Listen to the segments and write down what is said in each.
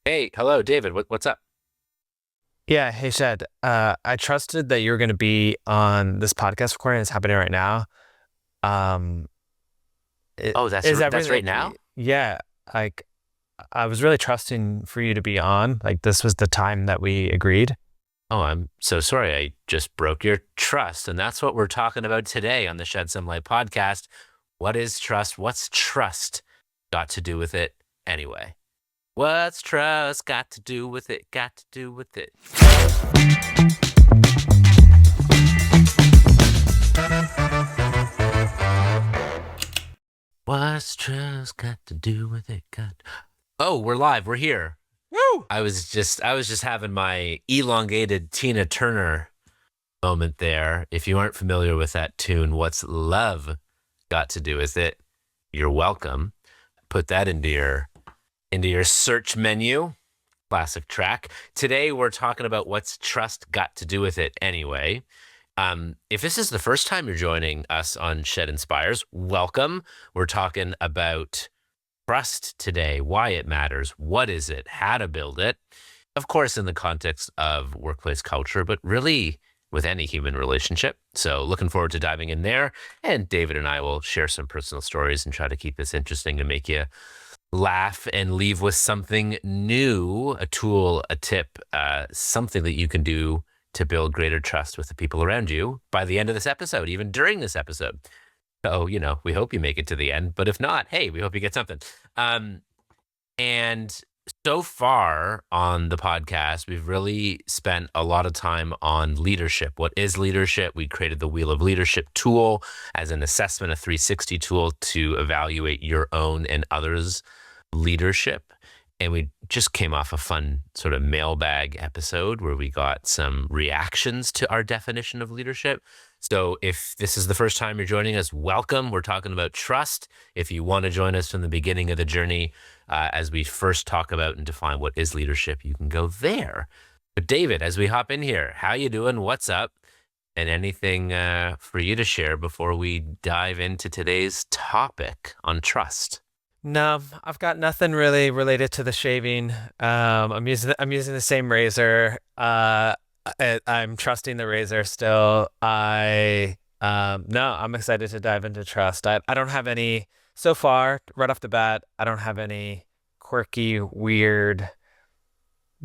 Hey, hello, David. What's up? Yeah, hey Shed. I trusted that you were going to be on this podcast recording that's happening right now. Um, Oh, that's is that's everything? right now. Yeah, like I was really trusting for you to be on. Like this was the time that we agreed. Oh, I'm so sorry. I just broke your trust, and that's what we're talking about today on the Shed Some Light podcast. What is trust? What's trust got to do with it anyway? What's trust got to do with it? Got to do with it. What's trust got to do with it? Got. Oh, we're live. We're here. Woo! I was just having my elongated Tina Turner moment there. If you aren't familiar with that tune, what's love got to do with it? You're welcome. Put that into your search menu. Classic track. Today we're talking about what's trust got to do with it anyway. If this is the first time you're joining us on Shed Inspires, welcome. We're talking about trust today, why it matters, what is it, how to build it. Of course, in the context of workplace culture, but really with any human relationship. So, looking forward to diving in there. And David and I will share some personal stories and try to keep this interesting to make you laugh and leave with something new, a tool, a tip, something that you can do to build greater trust with the people around you by the end of this episode, even during this episode. So, we hope you make it to the end, but if not, hey, we hope you get something. Um, and so far on the podcast, we've really spent a lot of time on leadership. What is leadership? We created the Wheel of Leadership tool as an assessment, a 360 tool to evaluate your own and others' leadership. And we just came off a fun sort of mailbag episode where we got some reactions to our definition of leadership. So if this is the first time you're joining us, welcome. We're talking about trust. If you want to join us from the beginning of the journey, as we first talk about and define what is leadership, you can go there. But David, as we hop in here, how you doing? What's up? And anything for you to share before we dive into today's topic on trust? No, I've got nothing really related to the shaving. I'm using the same razor. I'm trusting the razor still. No, I'm excited to dive into trust. I don't have any so far right off the bat. I don't have any quirky, weird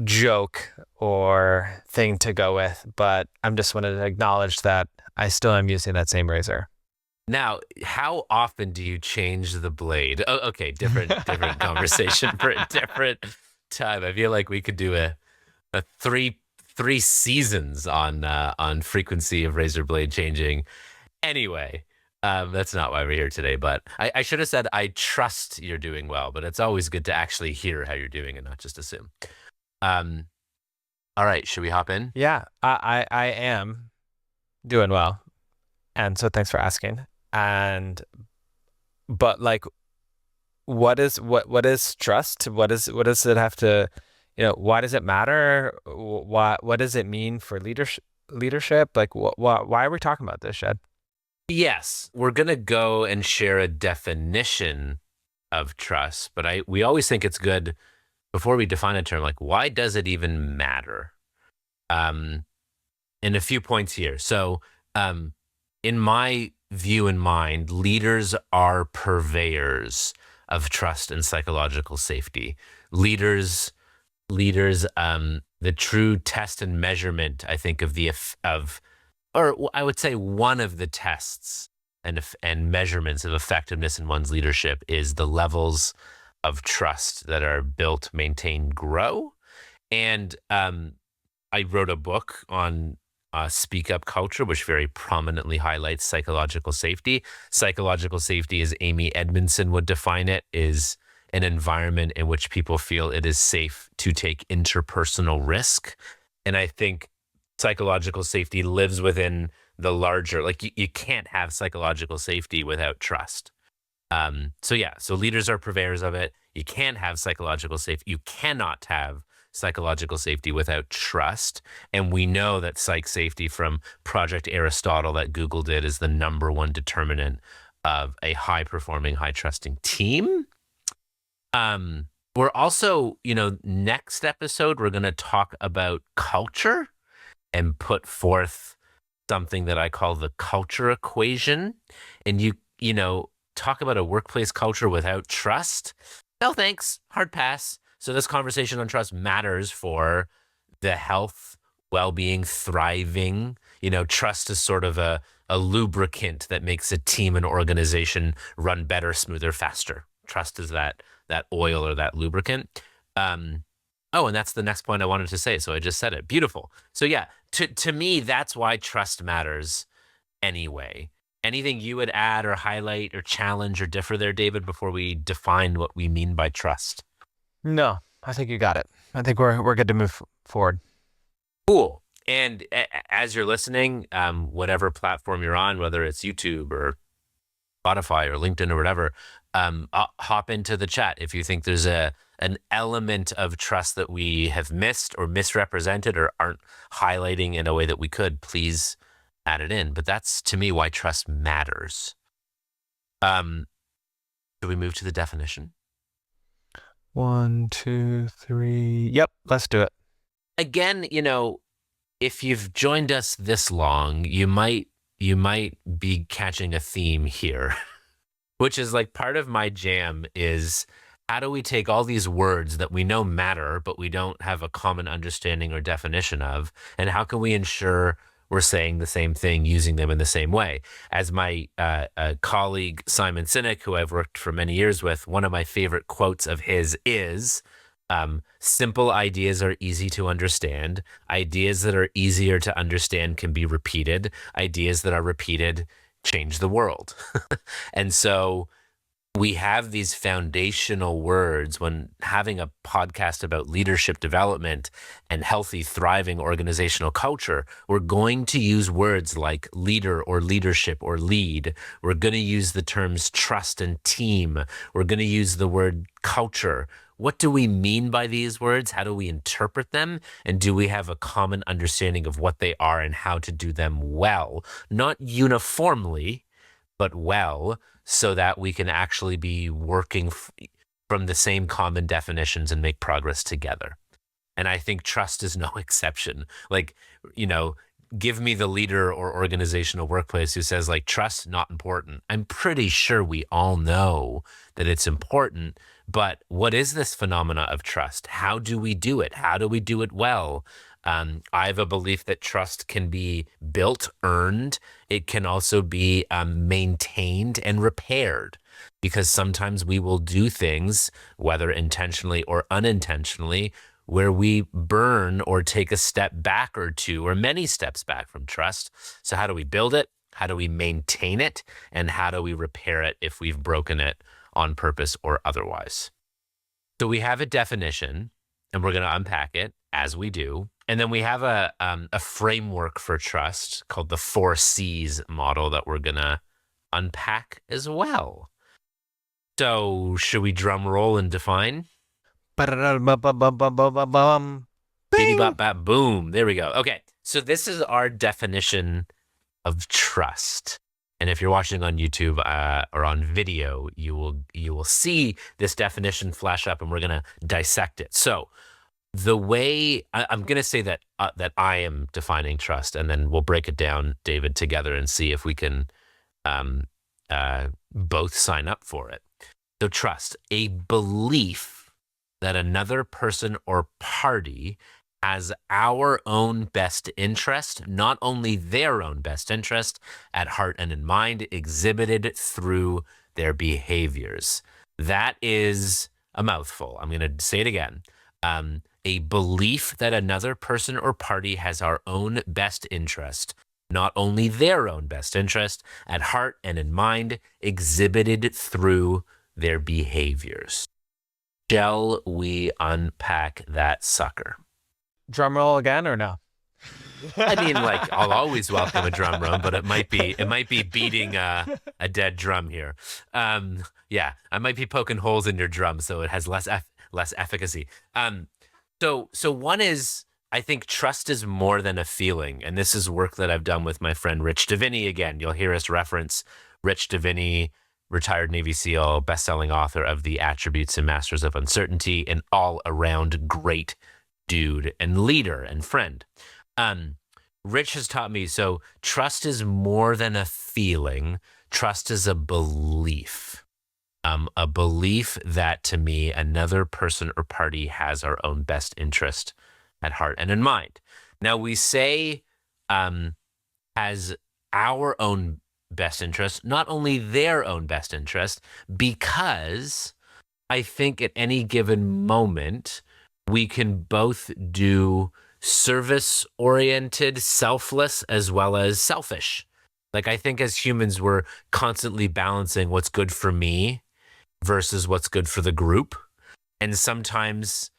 joke or thing to go with, but I'm just wanted to acknowledge that I still am using that same razor. Now, how often do you change the blade? Oh, okay, different conversation for a different time. I feel like we could do a three seasons on frequency of razor blade changing. Anyway, that's not why we're here today. But I should have said I trust you're doing well. But it's always good to actually hear how you're doing and not just assume. Um, all right, should we hop in? Yeah, I am doing well. And so thanks for asking. And but like what is trust? What does it have to, why does it matter? What does it mean for leadership? Like why are we talking about this, Shed? Yes, we're gonna go and share a definition of trust, but we always think it's good before we define a term, like why does it even matter? Um, in a few points here. So, in my view and mind, leaders are purveyors of trust and psychological safety. Leaders, the true test and measurement, I think, of or I would say one of the tests and measurements of effectiveness in one's leadership is the levels of trust that are built, maintained, grow. And I wrote a book on speak up culture, which very prominently highlights psychological safety. Psychological safety, as Amy Edmondson would define it, is an environment in which people feel it is safe to take interpersonal risk. And I think psychological safety lives within the larger, like you can't have psychological safety without trust. So leaders are purveyors of it. You can't have psychological safety. You cannot have psychological safety without trust. And we know that psych safety from Project Aristotle that Google did is the number one determinant of a high performing, high trusting team. We're also, next episode, we're going to talk about culture and put forth something that I call the culture equation. And talk about a workplace culture without trust. No, thanks. Hard pass. So this conversation on trust matters for the health, well-being, thriving. Trust is sort of a lubricant that makes a team and organization run better, smoother, faster. Trust is that oil or that lubricant. Oh, and that's the next point I wanted to say. So I just said it. Beautiful. So yeah, to me, that's why trust matters anyway. Anything you would add or highlight or challenge or differ there, David, before we define what we mean by trust? No, I think you got it. I think we're good to move forward. Cool. And as you're listening, whatever platform you're on, whether it's YouTube or Spotify or LinkedIn or whatever, hop into the chat if you think there's an element of trust that we have missed or misrepresented or aren't highlighting in a way that we could. Please add it in. But that's, to me, why trust matters. Should we move to the definition? 1, 2, 3. Yep, let's do it. Again, if you've joined us this long, you might be catching a theme here, which is like part of my jam is how do we take all these words that we know matter, but we don't have a common understanding or definition of, and how can we ensure we're saying the same thing, using them in the same way? As my colleague Simon Sinek, who I've worked for many years with, one of my favorite quotes of his is, simple ideas are easy to understand. Ideas that are easier to understand can be repeated. Ideas that are repeated change the world. And so we have these foundational words when having a podcast about leadership development and healthy, thriving organizational culture. We're going to use words like leader or leadership or lead. We're going to use the terms trust and team. We're going to use the word culture. What do we mean by these words? How do we interpret them? And do we have a common understanding of what they are and how to do them well? Not uniformly, but well, so that we can actually be working from the same common definitions and make progress together. And I think trust is no exception. Like, give me the leader or organizational workplace who says like, trust, not important. I'm pretty sure we all know that it's important, but what is this phenomena of trust? How do we do it? How do we do it well? I have a belief that trust can be built, earned. It can also be maintained and repaired, because sometimes we will do things, whether intentionally or unintentionally, where we burn or take a step back or two or many steps back from trust. So how do we build it? How do we maintain it? And how do we repair it if we've broken it on purpose or otherwise? So we have a definition, and we're going to unpack it as we do. And then we have a framework for trust called the 4 C's model that we're going to unpack as well. So should we drum roll and define? Bitty bop bop boom. There we go. Okay. So this is our definition of trust. And if you're watching on YouTube or on video, you will see this definition flash up, and we're going to dissect it. So the way I'm going to say that I am defining trust, and then we'll break it down, David, together and see if we can both sign up for it. So trust, a belief that another person or party has our own best interest, not only their own best interest, at heart and in mind, exhibited through their behaviors. That is a mouthful. I'm going to say it again. A belief that another person or party has our own best interest, not only their own best interest, at heart and in mind, exhibited through their behaviors. Shall we unpack that sucker? Drum roll again or no? I mean, like, I'll always welcome a drum roll, but it might be beating a dead drum here. Yeah, I might be poking holes in your drum, so it has less efficacy. So one is, I think trust is more than a feeling, and this is work that I've done with my friend Rich Diviney. Again, you'll hear us reference Rich Diviney retired Navy SEAL, best-selling author of The Attributes and Masters of Uncertainty, an all-around great dude and leader and friend. Rich has taught me, so trust is more than a feeling. Trust is a belief. A belief that, to me, another person or party has our own best interest at heart and in mind. Now, we say has our own best interest, not only their own best interest, because I think at any given moment, we can both do service-oriented, selfless, as well as selfish. Like, I think as humans, we're constantly balancing what's good for me versus what's good for the group. And sometimes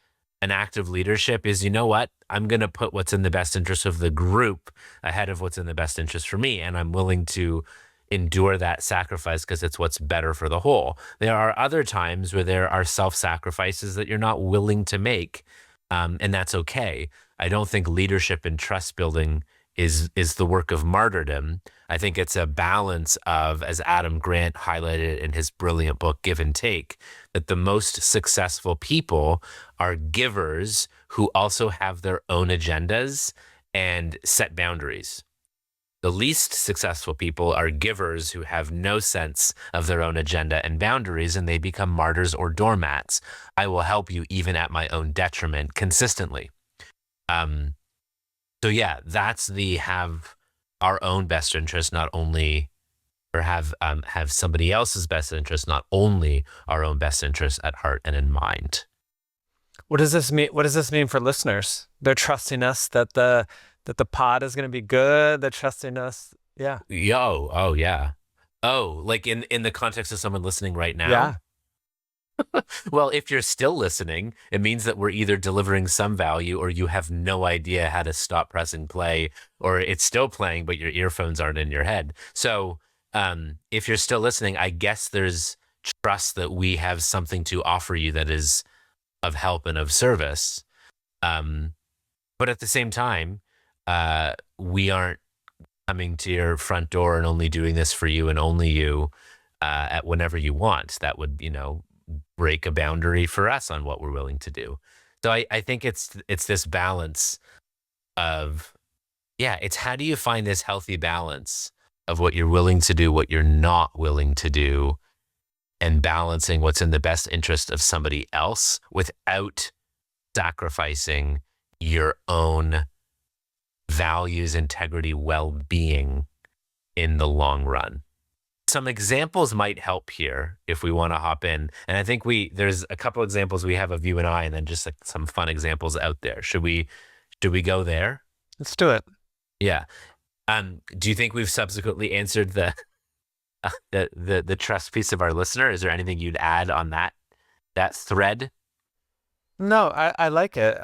an act of leadership is, you know what? I'm going to put what's in the best interest of the group ahead of what's in the best interest for me. And I'm willing to endure that sacrifice because it's what's better for the whole. There are other times where there are self-sacrifices that you're not willing to make. And that's okay. I don't think leadership and trust building is the work of martyrdom. I think it's a balance of, as Adam Grant highlighted in his brilliant book, Give and Take, that the most successful people are givers who also have their own agendas and set boundaries. The least successful people are givers who have no sense of their own agenda and boundaries, and they become martyrs or doormats. I will help you even at my own detriment consistently. So yeah, that's the have our own best interest, not only, or have somebody else's best interest, not only our own best interest at heart and in mind. What does this mean? What does this mean for listeners? They're trusting us that the pod is going to be good. They're trusting us. Yeah. Oh yeah. Oh, like in the context of someone listening right now. Yeah. Well, if you're still listening, it means that we're either delivering some value or you have no idea how to stop pressing play, or it's still playing, but your earphones aren't in your head. So if you're still listening, I guess there's trust that we have something to offer you that is of help and of service. But at the same time, we aren't coming to your front door and only doing this for you and only you at whenever you want. That would, break a boundary for us on what we're willing to do. So I think it's this balance of, it's how do you find this healthy balance of what you're willing to do, what you're not willing to do, and balancing what's in the best interest of somebody else without sacrificing your own values, integrity, well-being in the long run. Some examples might help here if we want to hop in. And I think there's a couple examples we have of you and I, and then just like some fun examples out there. Should we go there? Let's do it. Yeah. Do you think we've subsequently answered the trust piece of our listener? Is there anything you'd add on that thread? No, I like it.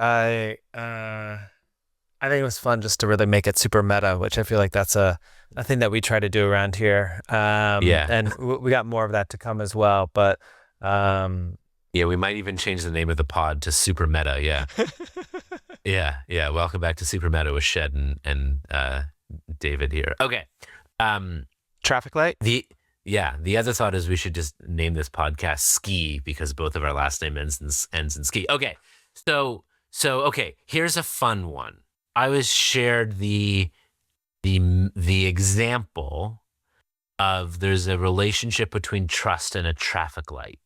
I think it was fun just to really make it super meta, which I feel like that's a thing that we try to do around here. And we got more of that to come as well. But we might even change the name of the pod to Super Meta. Yeah. Yeah. Welcome back to Super Meta with Shed and David here. Okay. Traffic light. The other thought is we should just name this podcast Ski because both of our last name ends in ski. Okay. So okay, here's a fun one. I was shared the example of there's a relationship between trust and a traffic light.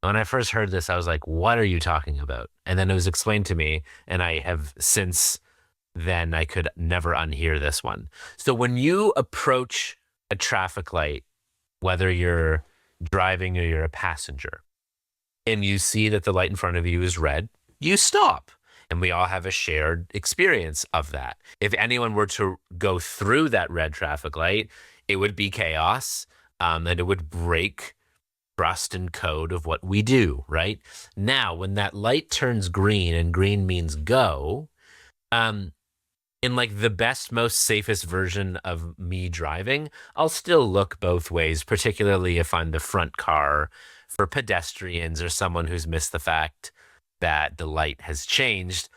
When I first heard this, I was like, what are you talking about? And then it was explained to me, and I have since then, I could never unhear this one. So when you approach a traffic light, whether you're driving or you're a passenger, and you see that the light in front of you is red, you stop. And we all have a shared experience of that. If anyone were to go through that red traffic light, it would be chaos, and it would break trust and code of what we do, right? Now, when that light turns green, and green means go, in like the best, most safest version of me driving, I'll still look both ways, particularly if I'm the front car for pedestrians or someone who's missed the fact that the light has changed.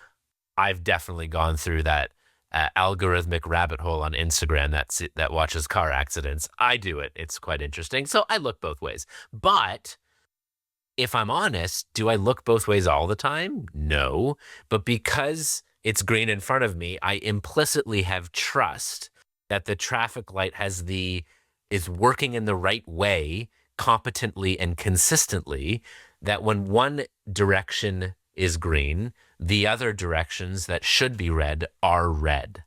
I've definitely gone through that algorithmic rabbit hole on Instagram that watches car accidents. I do it. It's quite interesting. So I look both ways. But if I'm honest, do I look both ways all the time? No. But because it's green in front of me, I implicitly have trust that the traffic light is working in the right way, competently and consistently, that when one direction is green, the other directions that should be red are red.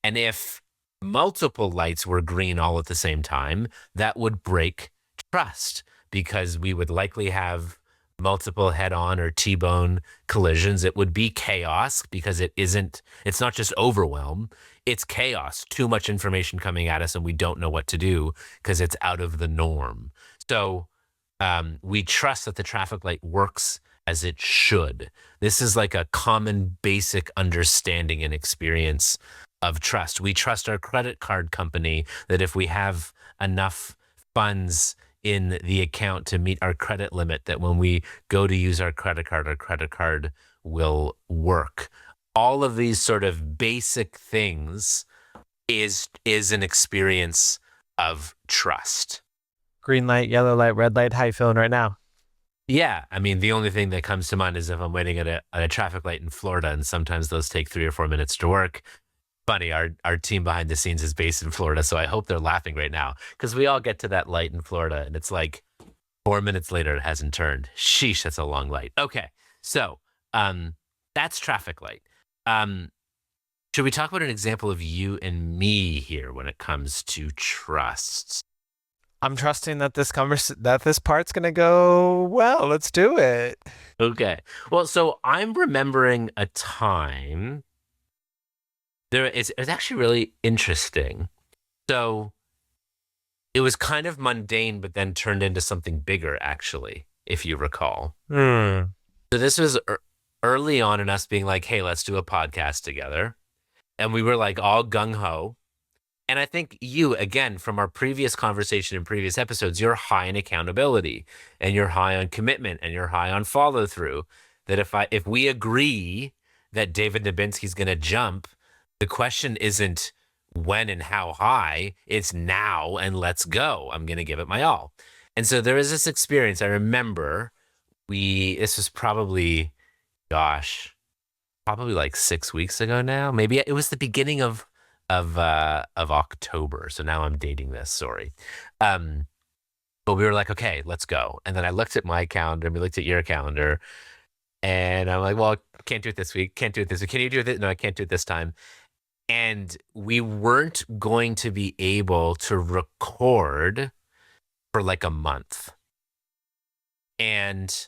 And if multiple lights were green all at the same time, that would break trust because we would likely have multiple head-on or T-bone collisions. It would be chaos because it's not just overwhelm, it's chaos. Too much information coming at us and we don't know what to do because it's out of the norm. So we trust that the traffic light works as it should. This is like a common basic understanding and experience of trust. We trust our credit card company that if we have enough funds in the account to meet our credit limit, that when we go to use our credit card will work. All of these sort of basic things is an experience of trust. Green light, yellow light, red light. How you feeling right now? Yeah, I mean, the only thing that comes to mind is if I'm waiting at a traffic light in Florida, and sometimes those take 3 or 4 minutes to work. Funny, our team behind the scenes is based in Florida, so I hope they're laughing right now because we all get to that light in Florida, and it's like 4 minutes later it hasn't turned. Sheesh, that's a long light. Okay, so that's traffic light. Should we talk about an example of you and me here when it comes to trust? I'm trusting that this part's gonna go well. Let's do it. Okay. Well, so I'm remembering a time. It's actually really interesting. So it was kind of mundane, but then turned into something bigger, actually, if you recall. So this was early on in us being like, hey, let's do a podcast together. And we were like all gung ho. And I think you, again, from our previous conversation in previous episodes, you're high in accountability and you're high on commitment and you're high on follow through. That if we agree that David Dubinsky's going to jump, the question isn't when and how high, it's now and let's go. I'm going to give it my all. And so there is this experience. I remember this was probably, probably like 6 weeks ago now. Maybe it was the beginning of October. So now I'm dating this. Sorry. But we were like, okay, let's go. And then I looked at my calendar and we looked at your calendar and I'm like, well, can't do it this week. Can't do it this week. Can you do it? No, I can't do it this time. And we weren't going to be able to record for like a month. And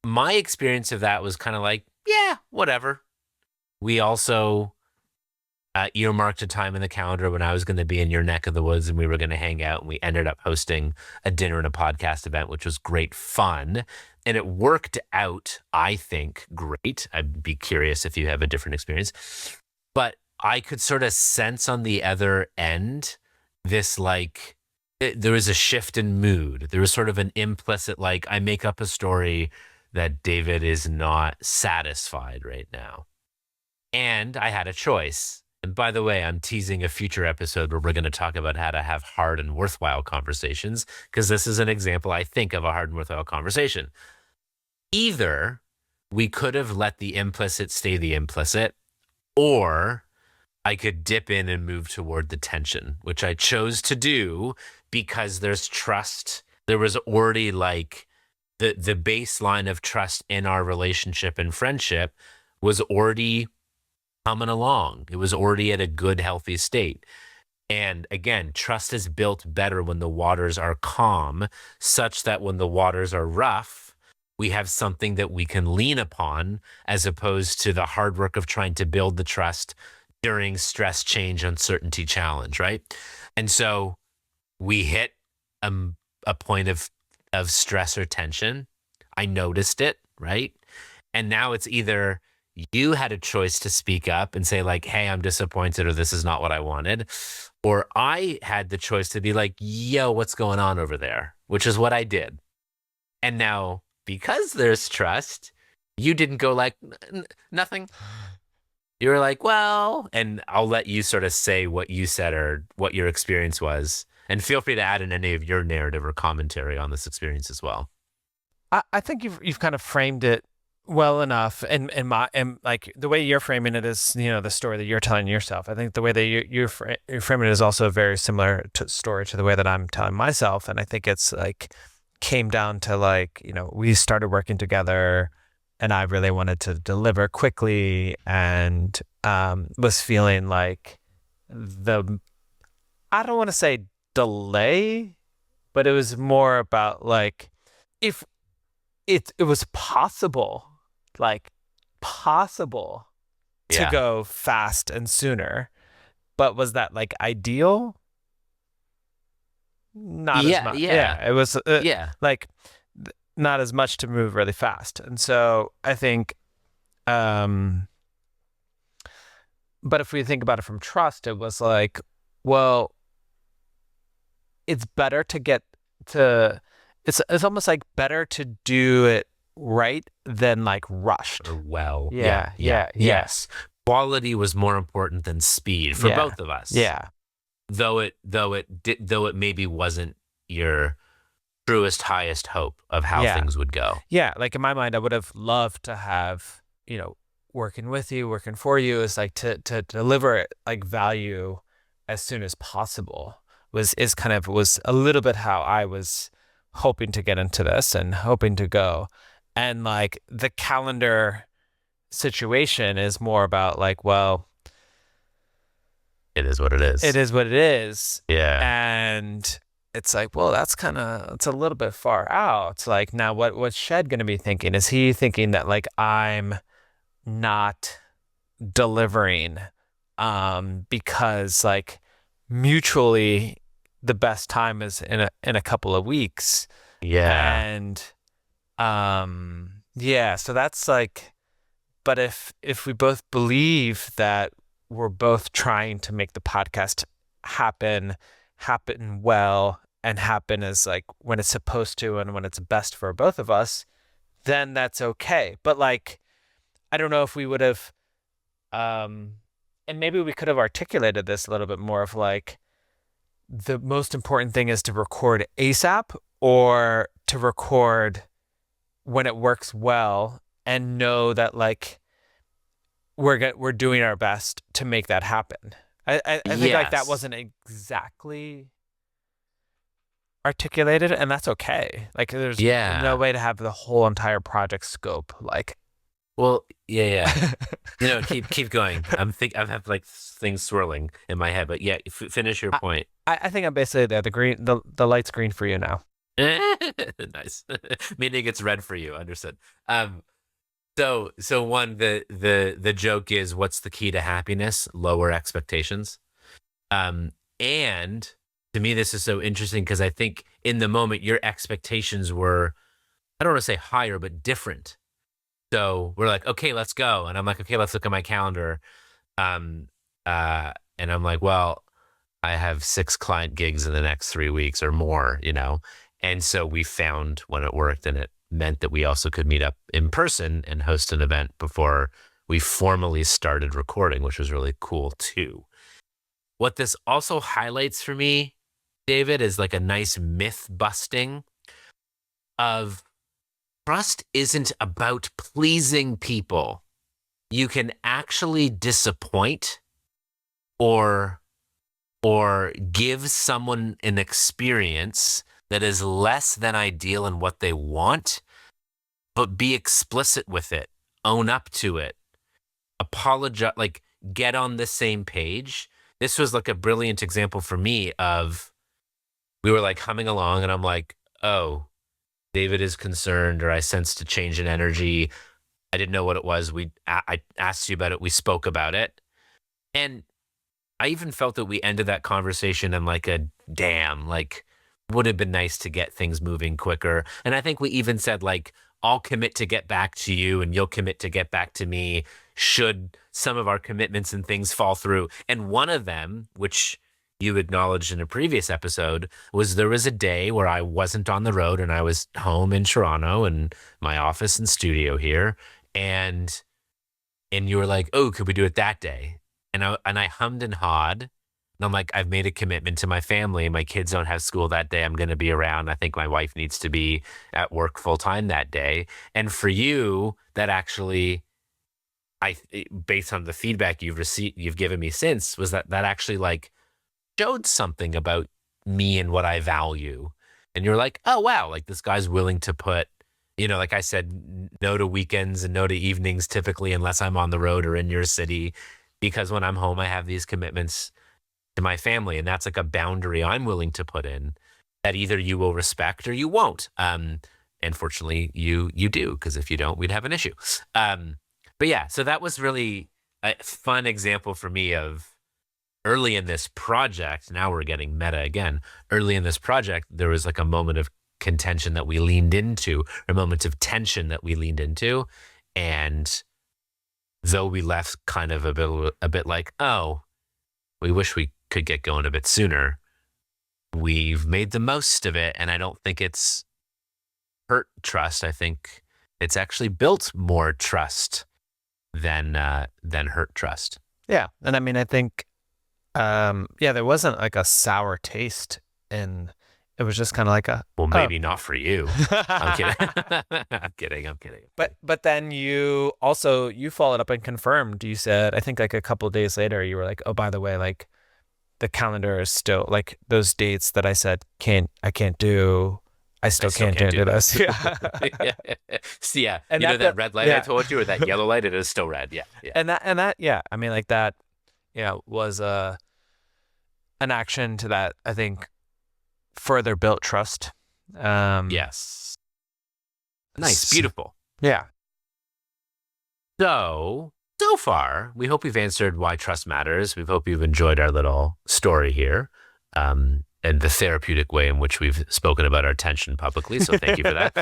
my experience of that was kind of like, yeah, whatever. We also earmarked a time in the calendar when I was going to be in your neck of the woods and we were going to hang out, and we ended up hosting a dinner and a podcast event, which was great fun. And it worked out, I think, great. I'd be curious if you have a different experience. But I could sort of sense on the other end this there was a shift in mood. There was sort of an implicit, I make up a story that David is not satisfied right now. And I had a choice. And by the way, I'm teasing a future episode where we're going to talk about how to have hard and worthwhile conversations, because this is an example, I think, of a hard and worthwhile conversation. Either we could have let the implicit stay the implicit, or I could dip in and move toward the tension, which I chose to do because there's trust. There was already the baseline of trust in our relationship and friendship was already coming along. It was already at a good, healthy state. And again, trust is built better when the waters are calm, such that when the waters are rough, we have something that we can lean upon, as opposed to the hard work of trying to build the trust during stress, change, uncertainty, challenge, right? And so we hit a point of stress or tension. I noticed it, right? And now it's either you had a choice to speak up and say hey, I'm disappointed, or this is not what I wanted. Or I had the choice to be like, yo, what's going on over there? Which is what I did. And now, because there's trust, you didn't go nothing. You were like, well, and I'll let you sort of say what you said or what your experience was. And feel free to add in any of your narrative or commentary on this experience as well. I think you've kind of framed it well enough, and like the way you're framing it is, the story that you're telling yourself. I think the way that you're framing it is also very similar to story to the way that I'm telling myself, and I think it's like came down to like, we started working together, and I really wanted to deliver quickly, and was feeling like the I don't want to say delay, but it was more about like if it was possible, like possible to Yeah. go fast and sooner. But was that like ideal? Not as Yeah. much. Yeah. Yeah, it was Yeah. like not as much to move really fast. And so I think, um, but if we think about it from trust, it was like, well, it's better to get to, it's almost like better to do it right than like rushed. Or well. Yeah. Yeah, Yeah. yeah, yeah, Yes. Quality was more important than speed for yeah, both of us. yeah, Though it maybe wasn't your truest, highest hope of how yeah, things would go. yeah. Like in my mind, I would have loved to have, working with you, working for you is like to deliver like value as soon as possible was a little bit how I was hoping to get into this and hoping to go. And like the calendar situation is more about like, well, It is what it it is. is what it is. Yeah. And it's like, well, it's a little bit far out. It's like, now what's Shed going to be thinking? Is he thinking that like I'm not delivering because like mutually the best time is in a couple of weeks. Yeah. And yeah, so that's like, but if we both believe that we're both trying to make the podcast happen well, and happen as like when it's supposed to and when it's best for both of us, then that's okay. But like, I don't know if we would have, um and maybe we could have articulated this a little bit more of like, the most important thing is to record ASAP or to record when it works well and know that like we're doing our best to make that happen. I think like that Yes. wasn't exactly articulated, and that's okay. Like there's no Yeah. way to have the whole entire project scope like Well, yeah, yeah. Keep going. I have like things swirling in my head, but yeah, finish your I, point. I think I'm basically there. The light's green for you now. Nice. Meaning it's red for you. Understood. So one, the joke is, what's the key to happiness? Lower expectations. And to me, this is so interesting because I think in the moment your expectations were, I don't want to say higher, but different. So we're like, okay, let's go. And I'm like, okay, let's look at my calendar. Um, and I'm like, well, I have 6 client gigs in the next 3 weeks or more. And so we found when it worked, and it meant that we also could meet up in person and host an event before we formally started recording, which was really cool too. What this also highlights for me, David, is like a nice myth busting of trust isn't about pleasing people. You can actually disappoint or give someone an experience that is less than ideal in what they want, but be explicit with it, own up to it, apologize, like get on the same page. This was like a brilliant example for me of, we were like humming along, and I'm like, oh, David is concerned, or I sensed a change in energy. I didn't know what it was. I asked you about it. We spoke about it. And I even felt that we ended that conversation in like a damn, like, would have been nice to get things moving quicker. And I think we even said like, I'll commit to get back to you and you'll commit to get back to me should some of our commitments and things fall through. And one of them, which you acknowledged in a previous episode, was there was a day where I wasn't on the road and I was home in Toronto and my office and studio here. And and you were like, "Oh, could we do it that day?" And I hummed and hawed, and I'm like, "I've made a commitment to my family. My kids don't have school that day. I'm going to be around. I think my wife needs to be at work full time that day." And for you, that actually, based on the feedback you've given me since, was that actually like showed something about me and what I value. And you're like, oh, wow, like this guy's willing to put, like I said, no to weekends and no to evenings typically, unless I'm on the road or in your city, because when I'm home, I have these commitments to my family. And that's like a boundary I'm willing to put in that either you will respect or you won't. And fortunately, you do, because if you don't, we'd have an issue. But yeah, so that was really a fun example for me of early in this project. Now we're getting meta again. Early in this project, there was like a moment of contention that we leaned into, or a moment of tension that we leaned into. And though we left kind of a bit like, oh, we wish we could get going a bit sooner, we've made the most of it. And I don't think it's hurt trust. I think it's actually built more trust than hurt trust. Yeah. And I mean, I think, there wasn't like a sour taste, and it was just kind of like maybe not for you. I'm kidding. I'm kidding. But then you followed up and confirmed. You said, I think like a couple of days later, you were like, oh, by the way, like the calendar is still like those dates that I said I can't do. I still can't do this. Yeah. See, yeah. And that red light I told you, or that yellow light, it is still red. Yeah. Yeah. And that, yeah. I mean, like that, was an action to that, I think, further built trust. Yes. Nice. Beautiful. Yeah. So far, we hope we've answered why trust matters. We hope you've enjoyed our little story here, and the therapeutic way in which we've spoken about our tension publicly. So thank you for that.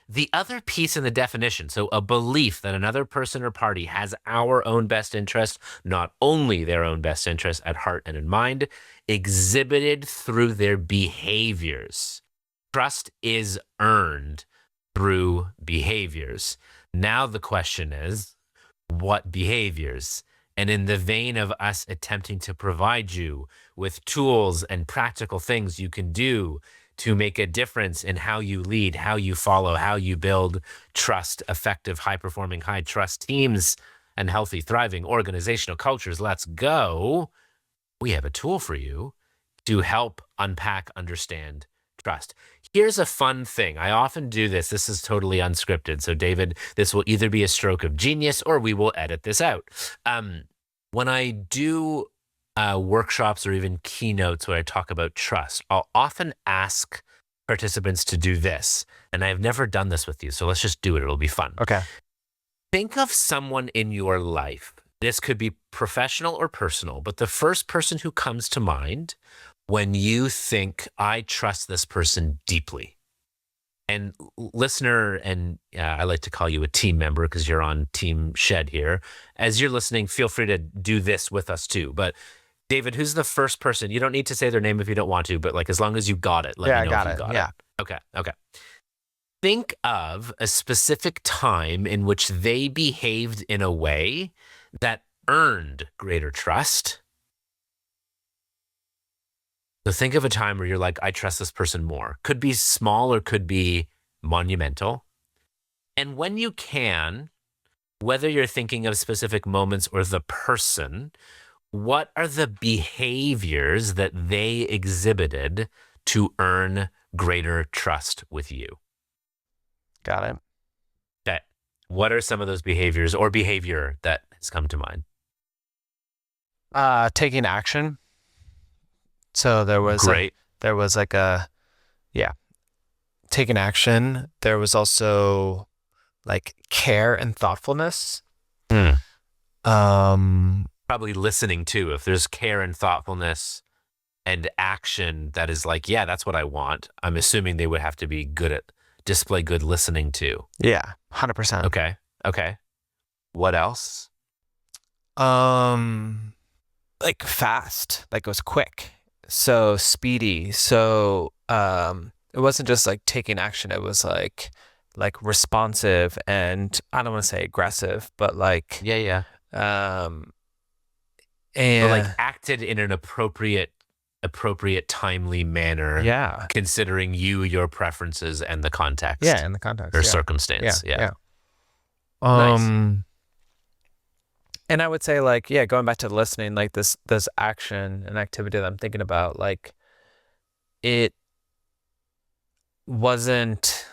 The other piece in the definition, so a belief that another person or party has our own best interest, not only their own best interest at heart and in mind, exhibited through their behaviors. Trust is earned through behaviors. Now the question is, what behaviors? And in the vein of us attempting to provide you with tools and practical things you can do to make a difference in how you lead, how you follow, how you build trust, effective, high-performing, high-trust teams, and healthy, thriving organizational cultures, let's go. We have a tool for you to help unpack, understand trust. Here's a fun thing. I often do this. This is totally unscripted. So, David, this will either be a stroke of genius or we will edit this out. When I do workshops or even keynotes where I talk about trust, I'll often ask participants to do this. And I've never done this with you, so let's just do it. It'll be fun. Okay. Think of someone in your life. This could be professional or personal, but the first person who comes to mind when you think, I trust this person deeply. And listener, and I like to call you a team member because you're on Team Shed here. As you're listening, feel free to do this with us too. But David, who's the first person? You don't need to say their name if you don't want to, but like as long as you got it, let me know if you got it. Okay. Think of a specific time in which they behaved in a way that earned greater trust. So think of a time where you're like, I trust this person more. Could be small or could be monumental. And when you can, whether you're thinking of specific moments or the person, what are the behaviors that they exhibited to earn greater trust with you? Got it. Okay. What are some of those behaviors or behavior that has come to mind? Taking action. So there was taking action. There was also like care and thoughtfulness. Probably listening too. If there's care and thoughtfulness and action that is like, yeah, that's what I want. I'm assuming they would have to be display good listening too. Yeah, 100%. Okay. What else? Like fast, like it was quick. So speedy. So it wasn't just like taking action. It was like like responsive and I don't want to say aggressive, but like Yeah. um But like and acted in an appropriate, timely manner, yeah. considering you, your preferences, and the Yeah, context in the context. or Yeah. Yeah. circumstance. Yeah. Yeah. Nice. Um and I would say like, yeah, going back to listening, like this action and activity that I'm thinking about, like it wasn't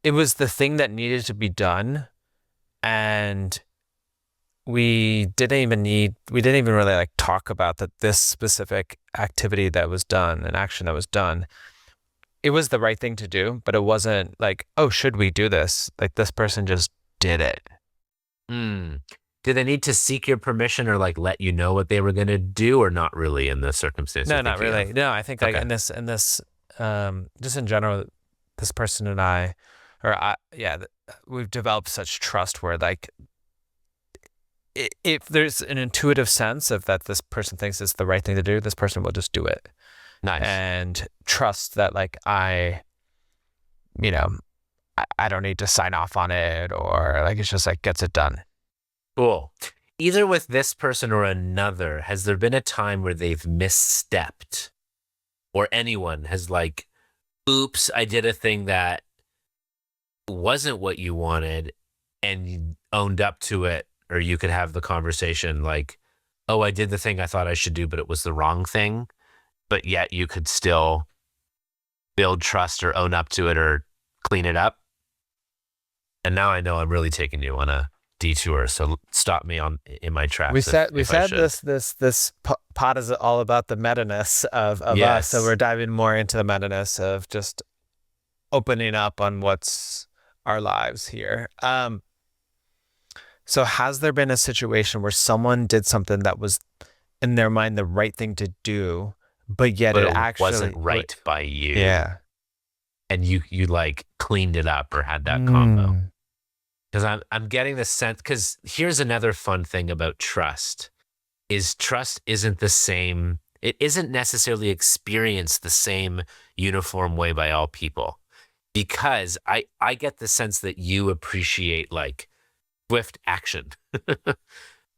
it was the thing that needed to be done, and we didn't even really like talk about that this specific activity that was done, an action that was done. It was the right thing to do, but it wasn't like, oh, should we do this? Like this person just did it. Hmm. Do they need to seek your permission or like let you know what they were going to do, or not really in the circumstance you're No, not thinking really. of? No, I think like Okay. in this just in general, this person and I, or I, yeah, we've developed such trust where like if there's an intuitive sense of that this person thinks it's the right thing to do, this person will just do it Nice. and trust that like you know, I don't need to sign off on it or like it's just like gets it done. Cool. Either with this person or another, has there been a time where they've misstepped or anyone has like, oops, I did a thing that wasn't what you wanted and you owned up to it, or you could have the conversation like, oh, I did the thing I thought I should do, but it was the wrong thing, but yet you could still build trust or own up to it or clean it up. And now I know I'm really taking you on a detour, so stop me in my We tracks said we if I said should. this pod is all about the meta-ness of us, so Yes. we're diving more into the meta-ness of just opening up on what's our lives here. So has there been a situation where someone did something that was in their mind the right thing to do, but yet But it it wasn't actually, right by you, yeah. and you like cleaned it up or had that combo. Mm. Because I'm getting the sense, because here's another fun thing about trust is trust isn't the same. It isn't necessarily experienced the same uniform way by all people, because I get the sense that you appreciate like swift action,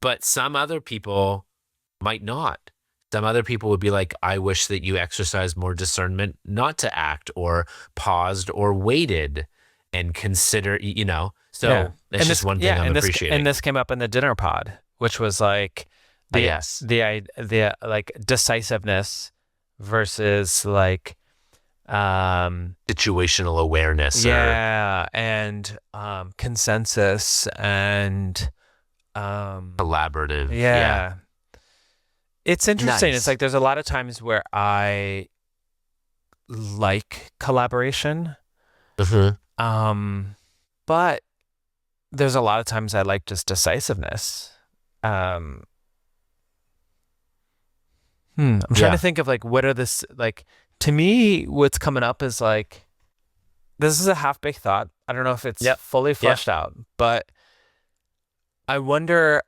but some other people might not. Some other people would be like, I wish that you exercised more discernment not to act or paused or waited and consider, you know. Yeah. So that's just one thing I'm And appreciating. this came up in the dinner pod, which was like Yes. the like decisiveness versus like Situational awareness or yeah, and consensus and um collaborative. Yeah. yeah. It's interesting. It's Nice. like there's a lot of times where I like collaboration. Mhm. But there's a lot of times I like just decisiveness. Um, I'm trying to Yeah. think of like what are this like to me what's coming up is like this is a half-baked thought. I don't know if it's Yep. fully Yep. fleshed out, but I wonder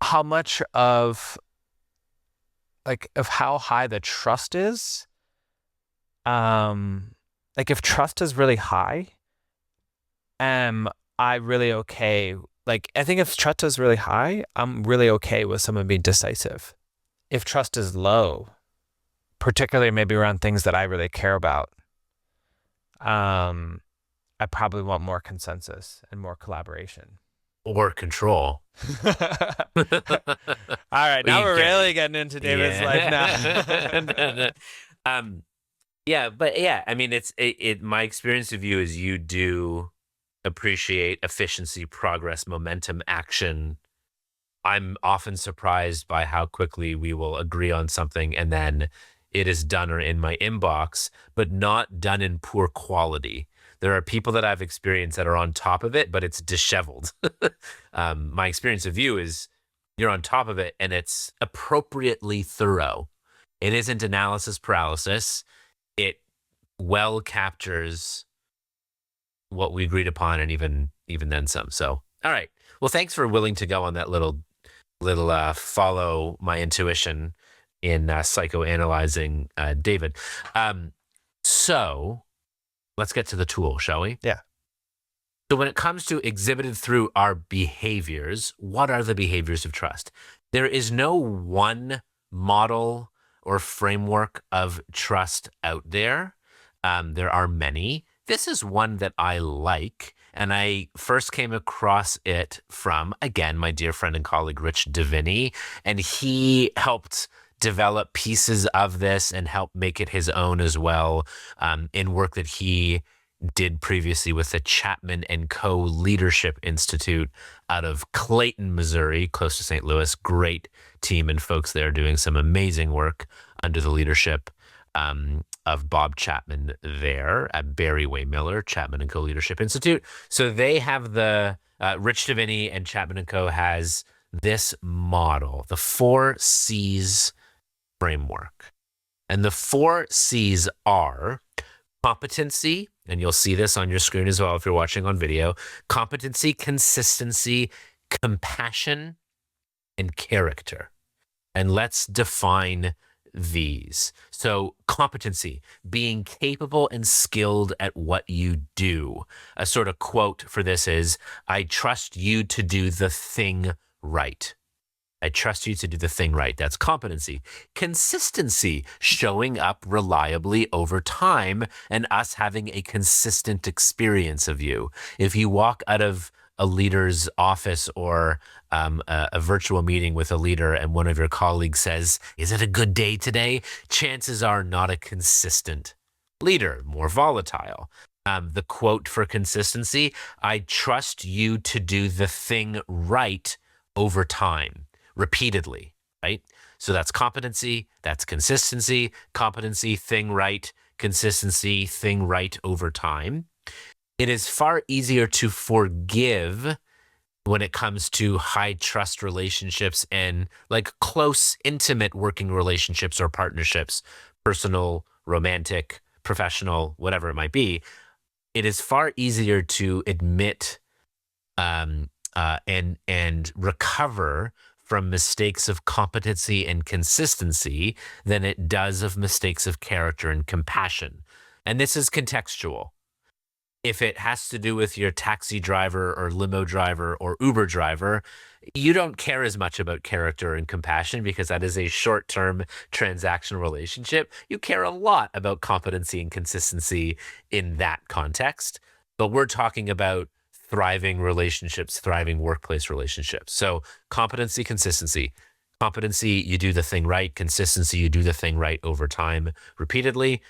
how much of like of how high the trust is. Like if trust is really high, am I really okay? Like I think if trust is really high, I'm really okay with someone being decisive. If trust is low, particularly maybe around things that I really care about, um, I probably want more consensus and more collaboration. Or control. All right, now We we're get, really getting into David's life now. yeah. um, yeah, but yeah, I mean, my experience of you is you do appreciate efficiency, progress, momentum, action. I'm often surprised by how quickly we will agree on something and then it is done or in my inbox, but not done in poor quality. There are people that I've experienced that are on top of it, but it's disheveled. My experience of you is you're on top of it and it's appropriately thorough. It isn't analysis paralysis. It well captures what we agreed upon and even then some. So, all right. Well, thanks for willing to go on that little follow my intuition in psychoanalyzing David. So Let's get to the tool, shall we? Yeah. So when it comes to exhibited through our behaviors, what are the behaviors of trust? There is no one model or framework of trust out there. There are many. This is one that I like, and I first came across it from, again, my dear friend and colleague, Rich Diviney, and he helped develop pieces of this and help make it his own as well, in work that he did previously with the Chapman and Co. Leadership Institute out of Clayton, Missouri, close to St. Louis. Great team and folks there doing some amazing work under the leadership of Bob Chapman there at Barry Way Miller, Chapman and Co. Leadership Institute. So they have the Rich Diviney and Chapman and Co. has this model, the 4C's framework. And the 4C's are competency, and you'll see this on your screen as well if you're watching on video, competency, consistency, compassion, and character. And let's define these. So competency, being capable and skilled at what you do. A sort of quote for this is, I trust you to do the thing right. I trust you to do the thing right. That's competency. Consistency, showing up reliably over time and us having a consistent experience of you. If you walk out of a leader's office or a virtual meeting with a leader and one of your colleagues says, is it a good day today? Chances are not a consistent leader, more volatile. The quote for consistency, I trust you to do the thing right over time. Repeatedly, right? So that's competency, that's consistency, competency, thing right, consistency, thing right over time. It is far easier to forgive when it comes to high trust relationships and like close, intimate working relationships or partnerships, personal, romantic, professional, whatever it might be. It is far easier to admit and recover from mistakes of competency and consistency than it does of mistakes of character and compassion. And this is contextual. If it has to do with your taxi driver or limo driver or Uber driver, you don't care as much about character and compassion because that is a short-term transactional relationship. You care a lot about competency and consistency in that context. But we're talking about thriving relationships, thriving workplace relationships. So competency, consistency. Competency, you do the thing right. Consistency, you do the thing right over time, repeatedly.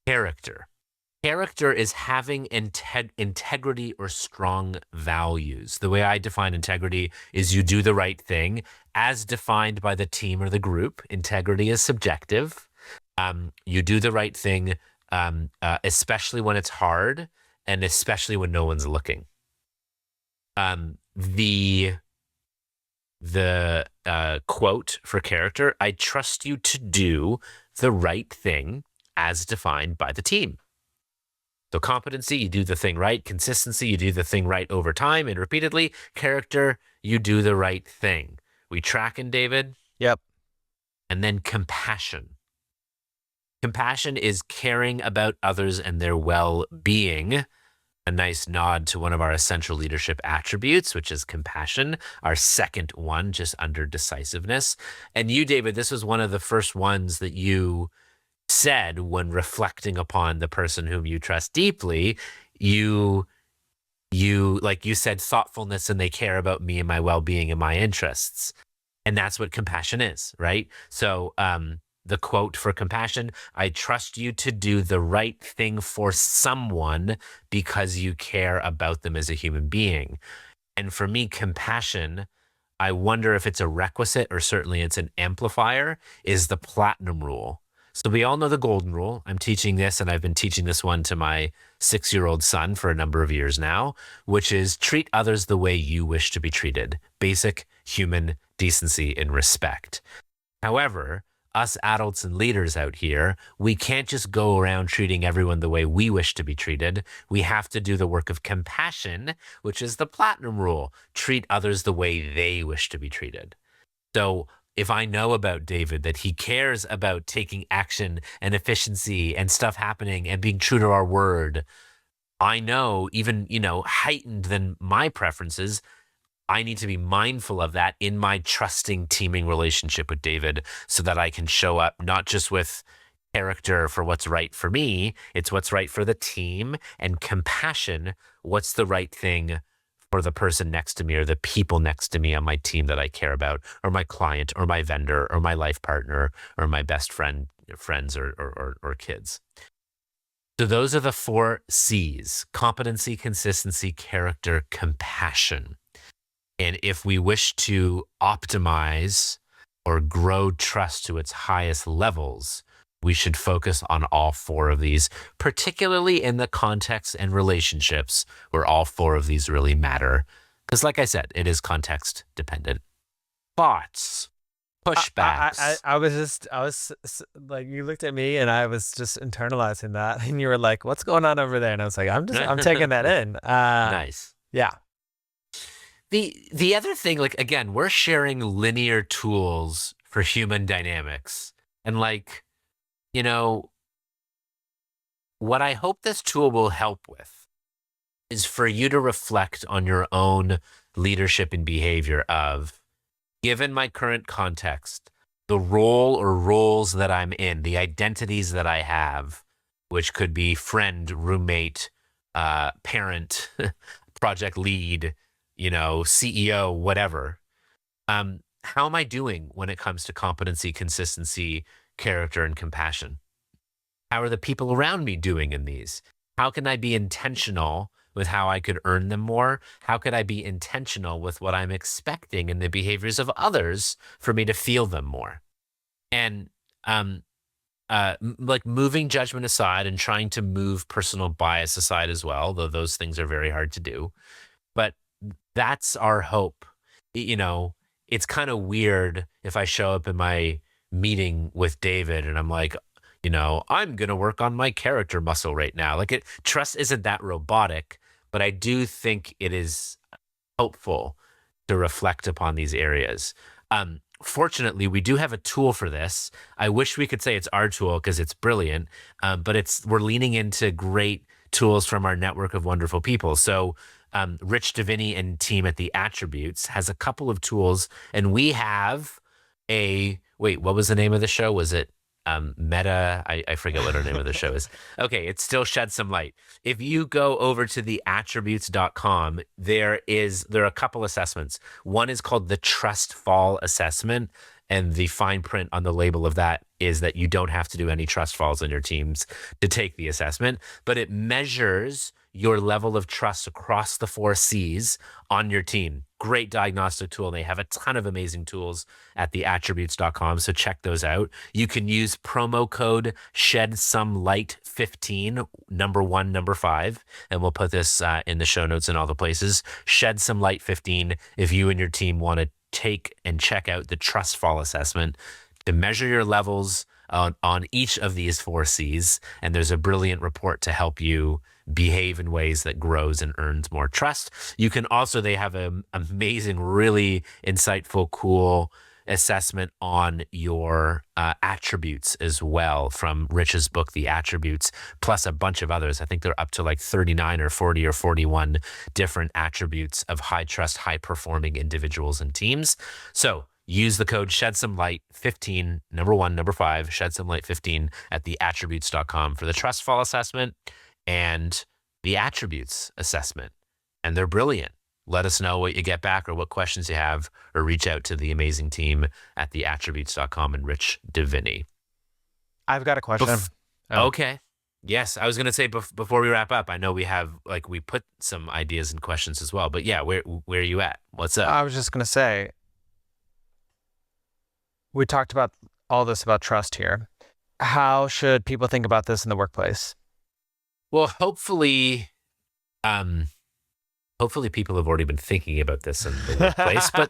Character. Character is having integrity or strong values. The way I define integrity is you do the right thing as defined by the team or the group. Integrity is subjective. You do the right thing, especially when it's hard, and especially when no one's looking. The quote for character, I trust you to do the right thing as defined by the team. So competency, you do the thing right. Consistency, you do the thing right over time and repeatedly. Character, you do the right thing. We tracking, David? Yep. And then compassion. Compassion is caring about others and their well-being. A nice nod to one of our essential leadership attributes, which is compassion, our second one, just under decisiveness. And you, David, this was one of the first ones that you said when reflecting upon the person whom you trust deeply. You like you said, thoughtfulness, and they care about me and my well-being and my interests. And that's what compassion is, right? So the quote for compassion, I trust you to do the right thing for someone because you care about them as a human being. And for me, compassion, I wonder if it's a requisite or certainly it's an amplifier, is the platinum rule. So we all know the golden rule. I'm teaching this, and I've been teaching this one to my 6-year-old son for a number of years now, which is treat others the way you wish to be treated. Basic human decency and respect. However, us adults and leaders out here, we can't just go around treating everyone the way we wish to be treated. We have to do the work of compassion, which is the platinum rule. Treat others the way they wish to be treated. So if I know about David that he cares about taking action and efficiency and stuff happening and being true to our word, I know even, heightened than my preferences, I need to be mindful of that in my trusting teaming relationship with David so that I can show up not just with character for what's right for me, it's what's right for the team, and compassion, what's the right thing for the person next to me or the people next to me on my team that I care about, or my client or my vendor or my life partner or my best friends or kids. So those are the 4 C's: competency, consistency, character, compassion. And if we wish to optimize or grow trust to its highest levels, we should focus on all 4 of these, particularly in the context and relationships where all 4 of these really matter. Because like I said, it is context dependent. Thoughts, pushbacks. I was like, you looked at me and I was just internalizing that, and you were like, "What's going on over there?" And I was like, I'm taking that in. Nice. Yeah. The other thing, like, again, we're sharing linear tools for human dynamics. And like, what I hope this tool will help with is for you to reflect on your own leadership and behavior of, given my current context, the role or roles that I'm in, the identities that I have, which could be friend, roommate, parent, project lead, CEO, whatever. How am I doing when it comes to competency, consistency, character, and compassion? How are the people around me doing in these? How can I be intentional with how I could earn them more? How could I be intentional with what I'm expecting in the behaviors of others for me to feel them more? And like moving judgment aside and trying to move personal bias aside as well, though those things are very hard to do. But that's our hope. It's kind of weird if I show up in my meeting with David and I'm like, I'm going to work on my character muscle right now. Like, trust isn't that robotic, but I do think it is helpful to reflect upon these areas. Fortunately, we do have a tool for this. I wish we could say it's our tool because it's brilliant, but we're leaning into great tools from our network of wonderful people. So Rich Diviney and team at the Attributes has a couple of tools, and we have wait, what was the name of the show? Was it Meta? I forget what our name of the show is. Okay, it still sheds some light. If you go over to the attributes.com, there are a couple assessments. One is called the Trust Fall Assessment, and the fine print on the label of that is that you don't have to do any trust falls on your teams to take the assessment, but it measures your level of trust across the 4 C's on your team. Great diagnostic tool. They have a ton of amazing tools at theattributes.com, so check those out. You can use promo code SHEDSOMELIGHT15, number 1, number 5, and we'll put this in the show notes in all the places. SHEDSOMELIGHT15 if you and your team want to take and check out the Trust Fall Assessment to measure your levels on each of these 4 C's. And there's a brilliant report to help you behave in ways that grows and earns more trust. You can also, they have an amazing, really insightful, cool assessment on your attributes as well from Rich's book, The Attributes, plus a bunch of others. I think they're up to like 39 or 40 or 41 different attributes of high trust, high performing individuals and teams. So use the code SHEDSOMELIGHT15, number 1, number 5, SHEDSOMELIGHT15 at theattributes.com for the Trust Fall Assessment and the Attributes Assessment. And they're brilliant. Let us know what you get back or what questions you have, or reach out to the amazing team at theattributes.com and Rich Diviney. I've got a question. Okay. Yes, I was going to say before we wrap up, I know we have, we put some ideas and questions as well, but yeah, where are you at? What's up? I was just going to say, we talked about all this about trust here. How should people think about this in the workplace? Well, hopefully people have already been thinking about this in the workplace, but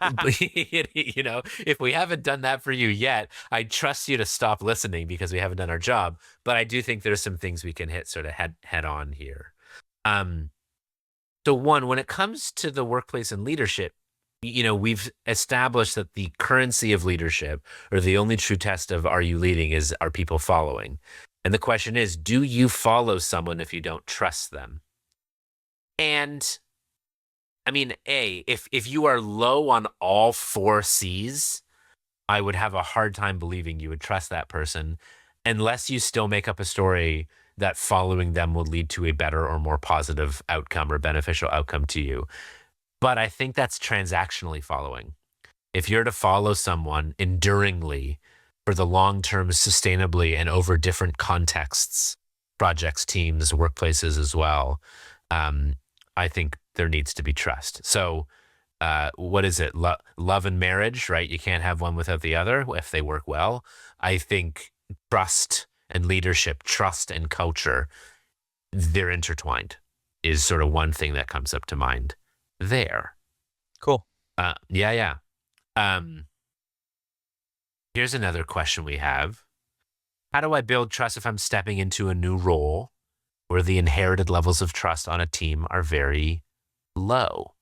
if we haven't done that for you yet, I trust you to stop listening because we haven't done our job. But I do think there's some things we can hit sort of head on here. So one, when it comes to the workplace and leadership, we've established that the currency of leadership, or the only true test of are you leading, is are people following? And the question is, do you follow someone if you don't trust them? And I mean, if you are low on all four C's, I would have a hard time believing you would trust that person unless you still make up a story that following them will lead to a better or more positive outcome or beneficial outcome to you. But I think that's transactionally following. If you're to follow someone enduringly for the long term, sustainably, and over different contexts, projects, teams, workplaces as well, um, I think there needs to be trust. So, what is it? Love and marriage, right? You can't have one without the other if they work well. I think trust and leadership, trust and culture, they're intertwined, is sort of one thing that comes up to mind there. Cool. Yeah, yeah. Um, Here's another question we have. How do I build trust if I'm stepping into a new role where the inherited levels of trust on a team are very low?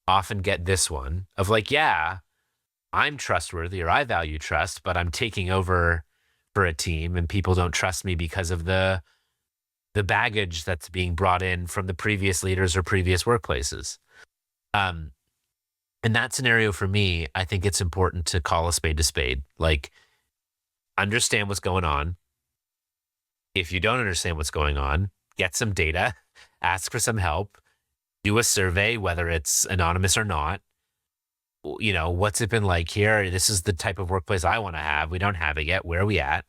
Often get this one of like, yeah, I'm trustworthy or I value trust, but I'm taking over for a team and people don't trust me because of the baggage that's being brought in from the previous leaders or previous workplaces. In that scenario, for me, I think it's important to call a spade a spade. Like, understand what's going on. If you don't understand what's going on, get some data, ask for some help, do a survey, whether it's anonymous or not. What's it been like here? This is the type of workplace I want to have. We don't have it yet. Where are we at?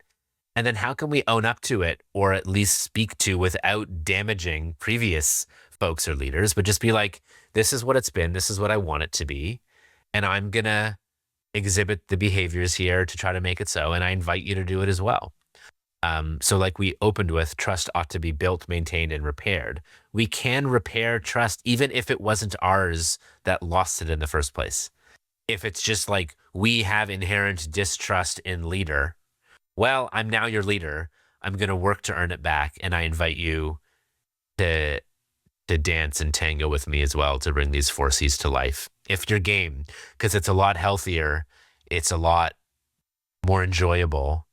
And then how can we own up to it, or at least speak to without damaging previous folks or leaders, but just be like, this is what it's been. This is what I want it to be. And I'm going to exhibit the behaviors here to try to make it so. And I invite you to do it as well. So like we opened with, trust ought to be built, maintained, and repaired. We can repair trust even if it wasn't ours that lost it in the first place. If it's just like we have inherent distrust in leader, well, I'm now your leader. I'm going to work to earn it back. And I invite you to dance and tango with me as well to bring these four C's to life. If you're game, because it's a lot healthier, it's a lot more enjoyable,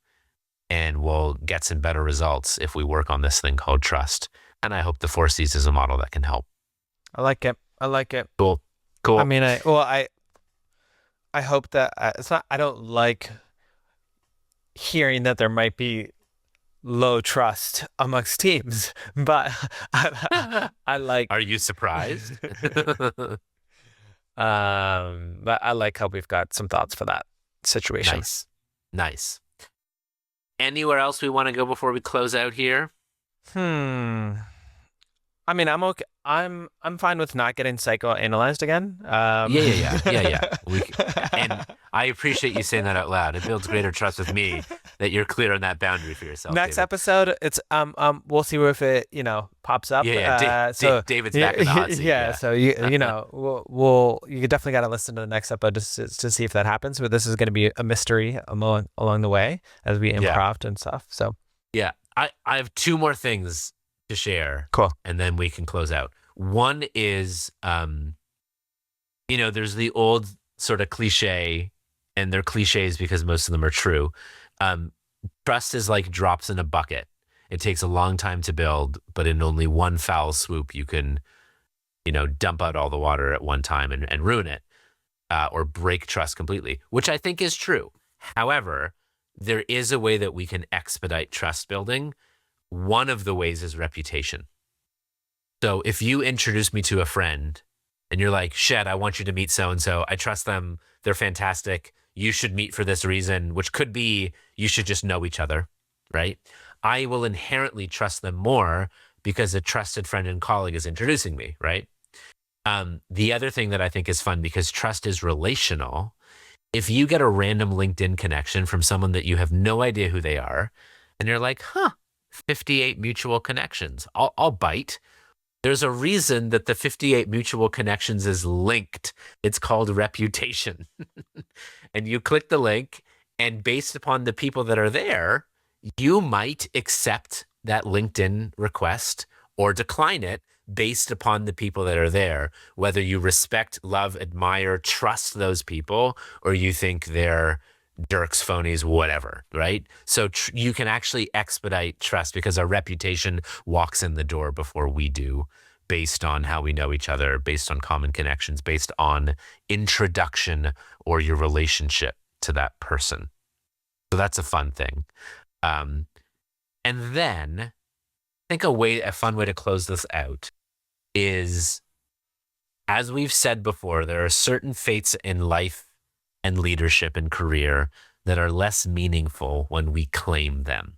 and we'll get some better results if we work on this thing called trust. And I hope the four C's is a model that can help. I like it. I like it. Cool. I mean, I hope that it's not. I don't like hearing that there might be low trust amongst teams, but I like. Are you surprised? But I like how we've got some thoughts for that situation. Nice. Anywhere else we want to go before we close out here? I mean, I'm okay. I'm fine with not getting psychoanalyzed again. Yeah. And I appreciate you saying that out loud. It builds greater trust with me that you're clear on that boundary for yourself. Next David. episode, it's we'll see if it pops up. So David's back in the hot seat. Yeah, so you you definitely got to listen to the next episode to see if that happens. But this is going to be a mystery along the way as we improv and stuff. So yeah, I have two more things to share. Cool. And then we can close out. One is, there's the old sort of cliche, and they're cliches because most of them are true. Trust is like drops in a bucket. It takes a long time to build, but in only one foul swoop, you can, dump out all the water at one time and ruin it, or break trust completely, which I think is true. However, there is a way that we can expedite trust building. One of the ways is reputation. So if you introduce me to a friend and you're like, Shed, I want you to meet so-and-so. I trust them. They're fantastic. You should meet for this reason, which could be you should just know each other, right? I will inherently trust them more because a trusted friend and colleague is introducing me, right? The other thing that I think is fun, because trust is relational. If you get a random LinkedIn connection from someone that you have no idea who they are, and you're like, 58 mutual connections. I'll bite. There's a reason that the 58 mutual connections is linked. It's called reputation. And you click the link, and based upon the people that are there, you might accept that LinkedIn request or decline it based upon the people that are there, whether you respect, love, admire, trust those people, or you think they're jerks, phonies, whatever, right? So you can actually expedite trust because our reputation walks in the door before we do, based on how we know each other, based on common connections, based on introduction or your relationship to that person. So that's a fun thing. And then I think a fun way to close this out is, as we've said before, there are certain fates in life and leadership and career that are less meaningful when we claim them.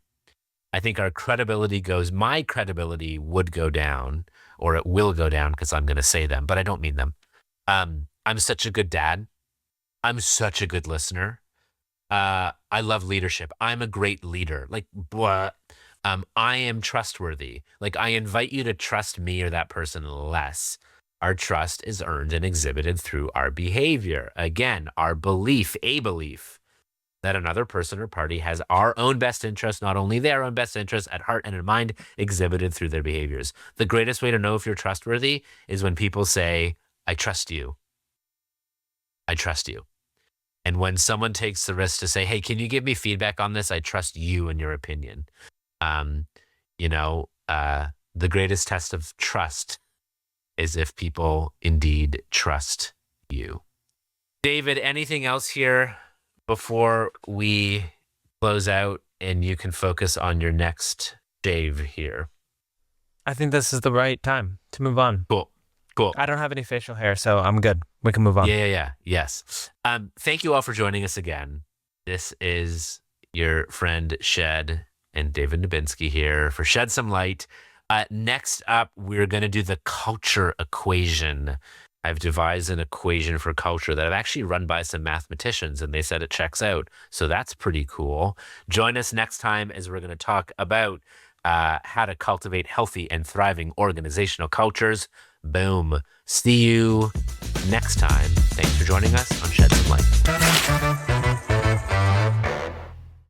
I think my credibility would go down, or it will go down because I'm going to say them, but I don't mean them. I'm such a good dad. I'm such a good listener. I love leadership. I'm a great leader. Like, what? I am trustworthy. Like, I invite you to trust me or that person less. Our trust is earned and exhibited through our behavior. Again, our belief, a belief that another person or party has our own best interest, not only their own best interest at heart and in mind, exhibited through their behaviors. The greatest way to know if you're trustworthy is when people say, I trust you. I trust you. And when someone takes the risk to say, hey, can you give me feedback on this? I trust you and your opinion. The greatest test of trust is if people indeed trust you. David, anything else here before we close out and you can focus on your next shave here? I think this is the right time to move on. Cool. I don't have any facial hair, so I'm good. We can move on. Yeah. Yes. Thank you all for joining us again. This is your friend Shed and David Dubinsky here for Shed Some Light. Next up, we're going to do the culture equation. I've devised an equation for culture that I've actually run by some mathematicians, and they said it checks out. So that's pretty cool. Join us next time as we're going to talk about how to cultivate healthy and thriving organizational cultures. Boom. See you next time. Thanks for joining us on Shed Some Light.